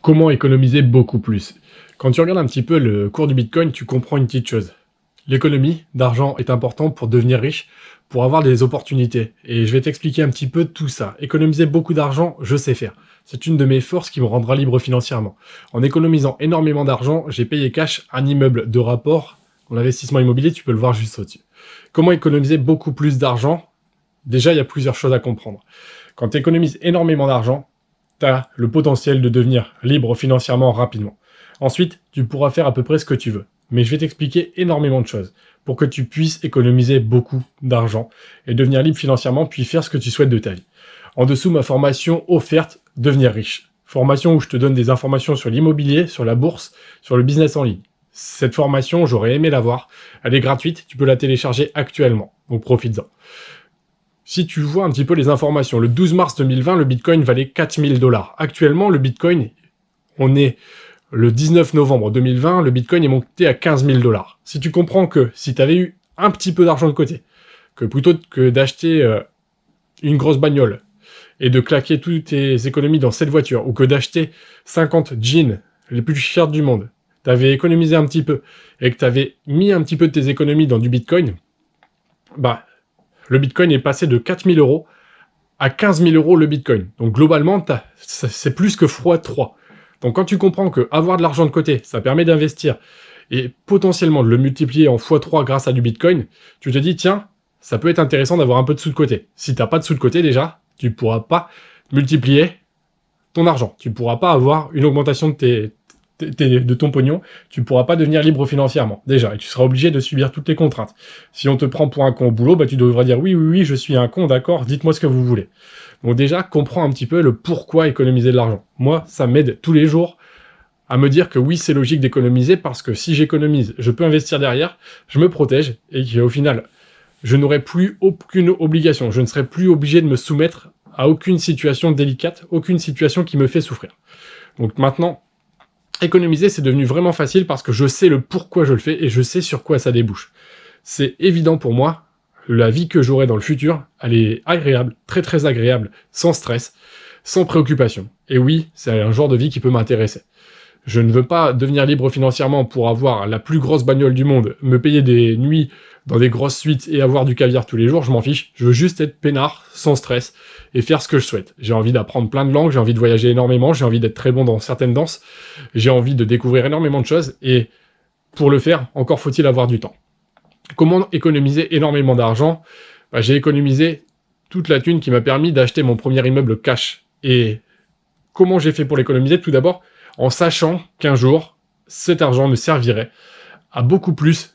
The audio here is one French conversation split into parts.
Comment économiser beaucoup plus? Quand tu regardes un petit peu le cours du Bitcoin, tu comprends une petite chose. L'économie d'argent est importante pour devenir riche, pour avoir des opportunités. Et je vais t'expliquer un petit peu tout ça. Économiser beaucoup d'argent, je sais faire. C'est une de mes forces qui me rendra libre financièrement. En économisant énormément d'argent, j'ai payé cash un immeuble de rapport. Mon investissement immobilier, tu peux le voir juste au-dessus. Comment économiser beaucoup plus d'argent? Déjà, il y a plusieurs choses à comprendre. Quand tu économises énormément d'argent, tu as le potentiel de devenir libre financièrement rapidement. Ensuite, tu pourras faire à peu près ce que tu veux. Mais je vais t'expliquer énormément de choses pour que tu puisses économiser beaucoup d'argent et devenir libre financièrement, puis faire ce que tu souhaites de ta vie. En dessous, ma formation offerte, devenir riche. Formation où je te donne des informations sur l'immobilier, sur la bourse, sur le business en ligne. Cette formation, j'aurais aimé l'avoir. Elle est gratuite, tu peux la télécharger actuellement. Donc profites-en. Si tu vois un petit peu les informations, le 12 mars 2020, le Bitcoin valait 4000 $. Actuellement, le Bitcoin, on est le 19 novembre 2020, le Bitcoin est monté à 15 000 $. Si tu comprends que si tu avais eu un petit peu d'argent de côté, que plutôt que d'acheter une grosse bagnole et de claquer toutes tes économies dans cette voiture, ou que d'acheter 50 jeans les plus chers du monde, tu avais économisé un petit peu et que tu avais mis un petit peu de tes économies dans du Bitcoin, bah, le Bitcoin est passé de 4 000 € à 15 000 € le Bitcoin. Donc globalement, c'est plus que x3. Donc quand tu comprends que avoir de l'argent de côté, ça permet d'investir et potentiellement de le multiplier en x3 grâce à du Bitcoin, tu te dis, tiens, ça peut être intéressant d'avoir un peu de sous de côté. Si tu n'as pas de sous de côté déjà, tu ne pourras pas multiplier ton argent. Tu ne pourras pas avoir une augmentation de ton pognon, tu ne pourras pas devenir libre financièrement, déjà, et tu seras obligé de subir toutes les contraintes. Si on te prend pour un con au boulot, bah, tu devras dire oui, je suis un con, d'accord, dites-moi ce que vous voulez. Donc déjà, comprends un petit peu le pourquoi économiser de l'argent. Moi, ça m'aide tous les jours à me dire que oui, c'est logique d'économiser, parce que si j'économise, je peux investir derrière, je me protège, et qu'au final, je n'aurai plus aucune obligation, je ne serai plus obligé de me soumettre à aucune situation délicate, aucune situation qui me fait souffrir. Donc maintenant, économiser, c'est devenu vraiment facile parce que je sais le pourquoi je le fais et je sais sur quoi ça débouche. C'est évident pour moi, la vie que j'aurai dans le futur, elle est agréable, très très agréable, sans stress, sans préoccupation. Et oui, c'est un genre de vie qui peut m'intéresser. Je ne veux pas devenir libre financièrement pour avoir la plus grosse bagnole du monde, me payer des nuits dans des grosses suites et avoir du caviar tous les jours, je m'en fiche. Je veux juste être peinard, sans stress, et faire ce que je souhaite. J'ai envie d'apprendre plein de langues, j'ai envie de voyager énormément, j'ai envie d'être très bon dans certaines danses, j'ai envie de découvrir énormément de choses, et pour le faire, encore faut-il avoir du temps. Comment économiser énormément d'argent? J'ai économisé toute la thune qui m'a permis d'acheter mon premier immeuble cash. Et comment j'ai fait pour l'économiser? Tout d'abord, en sachant qu'un jour, cet argent me servirait à beaucoup plus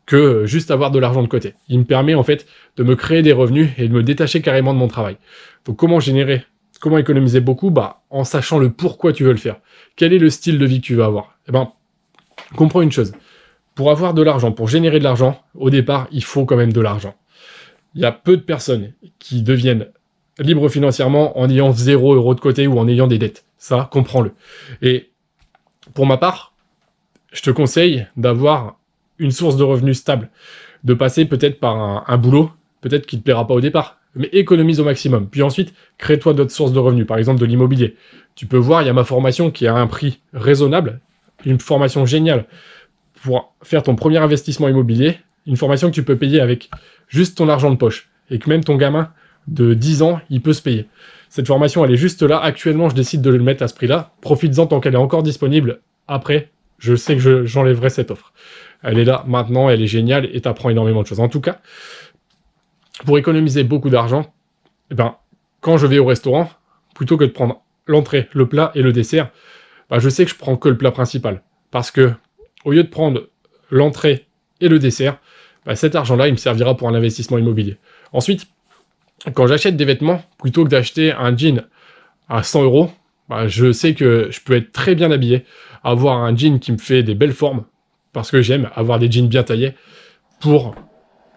que juste avoir de l'argent de côté. Il me permet en fait de me créer des revenus et de me détacher carrément de mon travail. Donc comment économiser beaucoup? En sachant le pourquoi tu veux le faire. Quel est le style de vie que tu veux avoir? Comprends une chose. Pour avoir de l'argent, pour générer de l'argent, au départ, il faut quand même de l'argent. Il y a peu de personnes qui deviennent libres financièrement en ayant 0 € de côté ou en ayant des dettes. Ça, comprends-le. Et pour ma part, je te conseille d'avoir une source de revenus stable, de passer peut-être par un boulot, peut-être qui ne te plaira pas au départ, mais économise au maximum. Puis ensuite, crée-toi d'autres sources de revenus, par exemple de l'immobilier. Tu peux voir, il y a ma formation qui a un prix raisonnable, une formation géniale pour faire ton premier investissement immobilier, une formation que tu peux payer avec juste ton argent de poche, et que même ton gamin de 10 ans, il peut se payer. Cette formation, elle est juste là. Actuellement, je décide de le mettre à ce prix-là. Profites-en tant qu'elle est encore disponible. Après, je sais que j'enlèverai cette offre. Elle est là maintenant, elle est géniale et t'apprends énormément de choses. En tout cas, pour économiser beaucoup d'argent, quand je vais au restaurant, plutôt que de prendre l'entrée, le plat et le dessert, je sais que je prends que le plat principal. Parce que, au lieu de prendre l'entrée et le dessert, cet argent-là, il me servira pour un investissement immobilier. Ensuite, quand j'achète des vêtements, plutôt que d'acheter un jean à 100 €, je sais que je peux être très bien habillé, avoir un jean qui me fait des belles formes, parce que j'aime avoir des jeans bien taillés, pour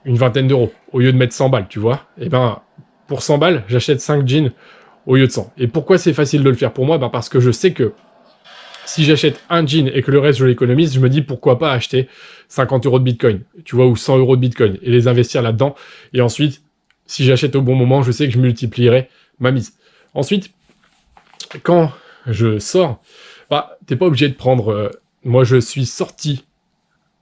une vingtaine d'euros, au lieu de mettre 100 balles, tu vois. Pour 100 balles, j'achète 5 jeans au lieu de 100. Et pourquoi c'est facile de le faire pour moi? Parce que je sais que si j'achète un jean et que le reste je l'économise, je me dis pourquoi pas acheter 50 € de Bitcoin, tu vois, ou 100 € de Bitcoin, et les investir là-dedans. Et ensuite, si j'achète au bon moment, je sais que je multiplierai ma mise. Ensuite, quand je sors, bah, t'es pas obligé de prendre... moi, je suis sorti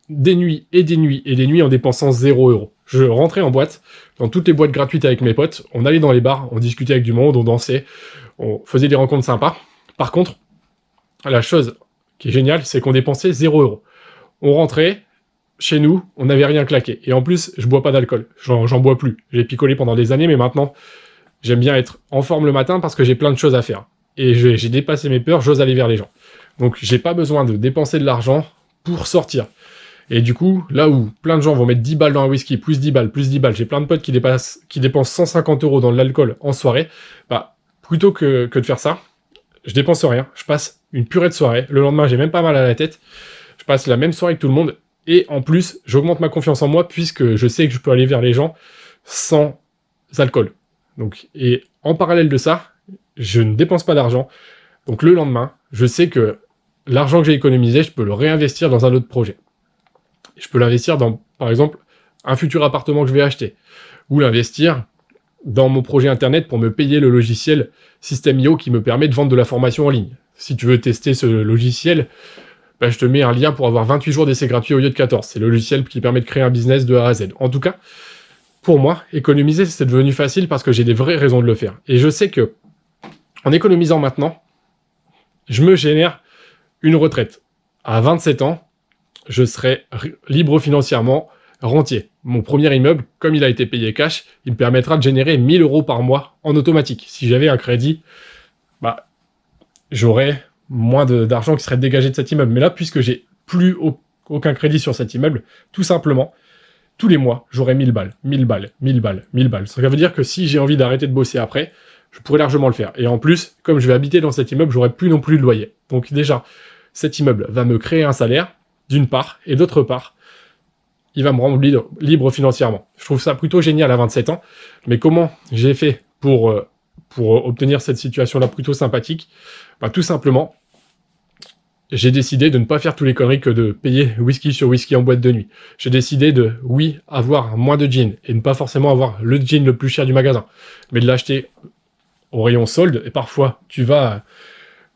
des nuits et des nuits et des nuits en dépensant 0 €. Je rentrais en boîte, dans toutes les boîtes gratuites avec mes potes, on allait dans les bars, on discutait avec du monde, on dansait, on faisait des rencontres sympas. Par contre, la chose qui est géniale, c'est qu'on dépensait 0 €. On rentrait, chez nous, on n'avait rien claqué. Et en plus, je bois pas d'alcool. J'en bois plus. J'ai picolé pendant des années, mais maintenant, j'aime bien être en forme le matin parce que j'ai plein de choses à faire. Et j'ai dépassé mes peurs, j'ose aller vers les gens. Donc, j'ai pas besoin de dépenser de l'argent pour sortir. Et du coup, là où plein de gens vont mettre 10 balles dans un whisky, plus 10 balles, plus 10 balles, j'ai plein de potes qui dépensent 150 € dans de l'alcool en soirée, bah, plutôt que de faire ça, je dépense rien. Je passe une purée de soirée. Le lendemain, j'ai même pas mal à la tête. Je passe la même soirée que tout le monde. Et en plus, j'augmente ma confiance en moi puisque je sais que je peux aller vers les gens sans alcool. Donc, et en parallèle de ça, je ne dépense pas d'argent. Donc le lendemain, je sais que l'argent que j'ai économisé, je peux le réinvestir dans un autre projet. Je peux l'investir dans, par exemple, un futur appartement que je vais acheter. Ou l'investir dans mon projet internet pour me payer le logiciel System.io qui me permet de vendre de la formation en ligne. Si tu veux tester ce logiciel, bah, je te mets un lien pour avoir 28 jours d'essai gratuit au lieu de 14. C'est le logiciel qui permet de créer un business de A à Z. En tout cas, pour moi, économiser, c'est devenu facile parce que j'ai des vraies raisons de le faire. Et je sais que, en économisant maintenant, je me génère une retraite. À 27 ans, je serai libre financièrement, rentier. Mon premier immeuble, comme il a été payé cash, il me permettra de générer 1 000 € par mois en automatique. Si j'avais un crédit, bah, j'aurais moins d'argent qui serait dégagé de cet immeuble. Mais là, puisque j'ai plus aucun crédit sur cet immeuble, tout simplement, tous les mois, j'aurai 1000 balles, 1000 balles, 1000 balles, 1000 balles. Ça veut dire que si j'ai envie d'arrêter de bosser après, je pourrais largement le faire. Et en plus, comme je vais habiter dans cet immeuble, j'aurai plus non plus de loyer. Donc déjà, cet immeuble va me créer un salaire, d'une part, et d'autre part, il va me rendre libre financièrement. Je trouve ça plutôt génial à 27 ans. Mais comment j'ai fait pour obtenir cette situation-là plutôt sympathique? Bah, tout simplement, j'ai décidé de ne pas faire tous les conneries que de payer whisky sur whisky en boîte de nuit. J'ai décidé de, oui, avoir moins de jeans et ne pas forcément avoir le jean le plus cher du magasin, mais de l'acheter au rayon solde. Et parfois, tu vas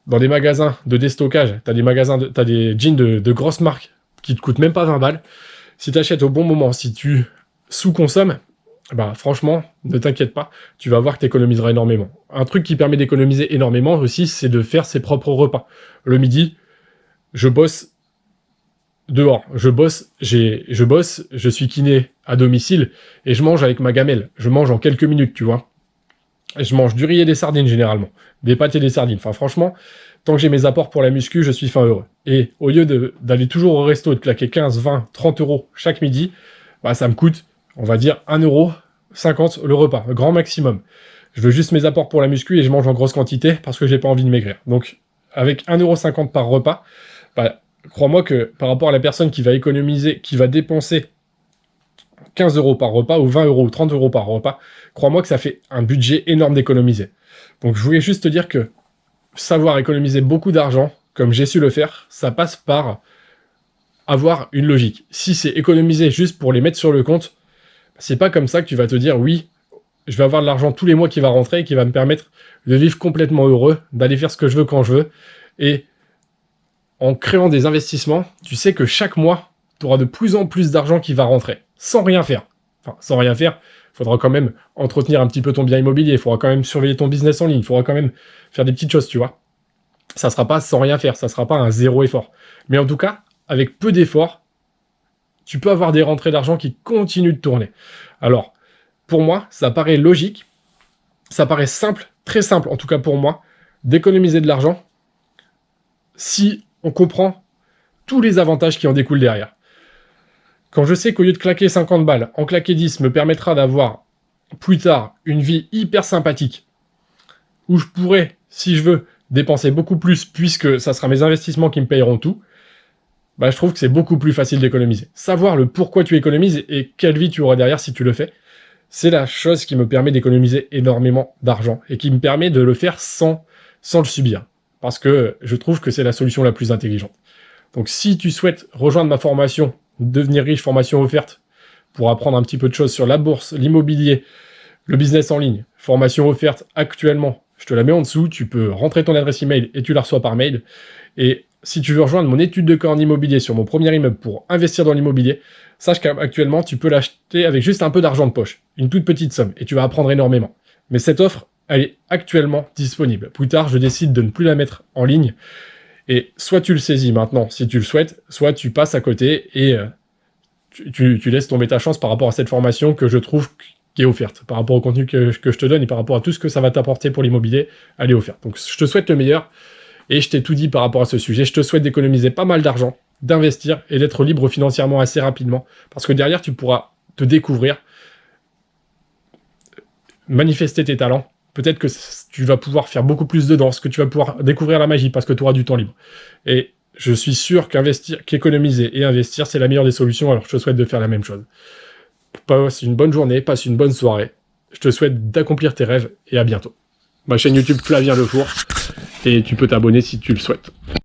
dans des magasins de déstockage, t'as des jeans de grosses marques qui te coûtent même pas 20 balles. Si tu achètes au bon moment, si tu sous-consommes, bah franchement, ne t'inquiète pas, tu vas voir que tu économiseras énormément. Un truc qui permet d'économiser énormément aussi, c'est de faire ses propres repas. Le midi, je bosse dehors, je suis kiné à domicile et je mange avec ma gamelle. Je mange en quelques minutes, tu vois. Et je mange du riz et des sardines généralement, des pâtes et des sardines. Enfin franchement, tant que j'ai mes apports pour la muscu, je suis fin heureux. Et au lieu d'aller toujours au resto et de claquer 15, 20, 30 € chaque midi, bah ça me coûte, on va dire, 1,50 € le repas, le grand maximum. Je veux juste mes apports pour la muscu et je mange en grosse quantité parce que j'ai pas envie de maigrir. Donc, avec 1,50 € par repas, bah, crois-moi que par rapport à la personne qui va économiser, qui va dépenser 15 € par repas, ou 20 € ou 30 € par repas, crois-moi que ça fait un budget énorme d'économiser. Donc je voulais juste te dire que savoir économiser beaucoup d'argent, comme j'ai su le faire, ça passe par avoir une logique. Si c'est économiser juste pour les mettre sur le compte, c'est pas comme ça que tu vas te dire oui, je vais avoir de l'argent tous les mois qui va rentrer et qui va me permettre de vivre complètement heureux, d'aller faire ce que je veux quand je veux. Et en créant des investissements, tu sais que chaque mois, tu auras de plus en plus d'argent qui va rentrer, sans rien faire. Enfin, sans rien faire, il faudra quand même entretenir un petit peu ton bien immobilier, il faudra quand même surveiller ton business en ligne, il faudra quand même faire des petites choses, tu vois. Ça sera pas sans rien faire, ça sera pas un zéro effort. Mais en tout cas, avec peu d'efforts, tu peux avoir des rentrées d'argent qui continuent de tourner. Alors, pour moi, ça paraît logique, ça paraît simple, très simple en tout cas pour moi, d'économiser de l'argent si on comprend tous les avantages qui en découlent derrière. Quand je sais qu'au lieu de claquer 50 balles, en claquer 10 me permettra d'avoir plus tard une vie hyper sympathique, où je pourrais, si je veux, dépenser beaucoup plus puisque ça sera mes investissements qui me payeront tout, bah, je trouve que c'est beaucoup plus facile d'économiser. Savoir le pourquoi tu économises et quelle vie tu auras derrière si tu le fais, c'est la chose qui me permet d'économiser énormément d'argent et qui me permet de le faire sans le subir. Parce que je trouve que c'est la solution la plus intelligente. Donc si tu souhaites rejoindre ma formation, devenir riche, formation offerte, pour apprendre un petit peu de choses sur la bourse, l'immobilier, le business en ligne, formation offerte actuellement Je te la mets en dessous, tu peux rentrer ton adresse email et tu la reçois par mail. Et si tu veux rejoindre mon étude de cas en immobilier sur mon premier immeuble pour investir dans l'immobilier, sache qu'actuellement, tu peux l'acheter avec juste un peu d'argent de poche, une toute petite somme, et tu vas apprendre énormément. Mais cette offre, elle est actuellement disponible. Plus tard, je décide de ne plus la mettre en ligne, et soit tu le saisis maintenant, si tu le souhaites, soit tu passes à côté et tu laisses tomber ta chance par rapport à cette formation que je trouve qui est offerte, par rapport au contenu que je te donne et par rapport à tout ce que ça va t'apporter pour l'immobilier, elle est offerte. Donc je te souhaite le meilleur, et je t'ai tout dit par rapport à ce sujet. Je te souhaite d'économiser pas mal d'argent, d'investir et d'être libre financièrement assez rapidement, parce que derrière, tu pourras te découvrir, manifester tes talents. Peut-être que tu vas pouvoir faire beaucoup plus de danse, que tu vas pouvoir découvrir la magie parce que tu auras du temps libre. Et je suis sûr qu'économiser et investir, c'est la meilleure des solutions, alors je te souhaite de faire la même chose. Passe une bonne journée, passe une bonne soirée. Je te souhaite d'accomplir tes rêves et à bientôt. Ma chaîne YouTube Flavien Lefour, et tu peux t'abonner si tu le souhaites.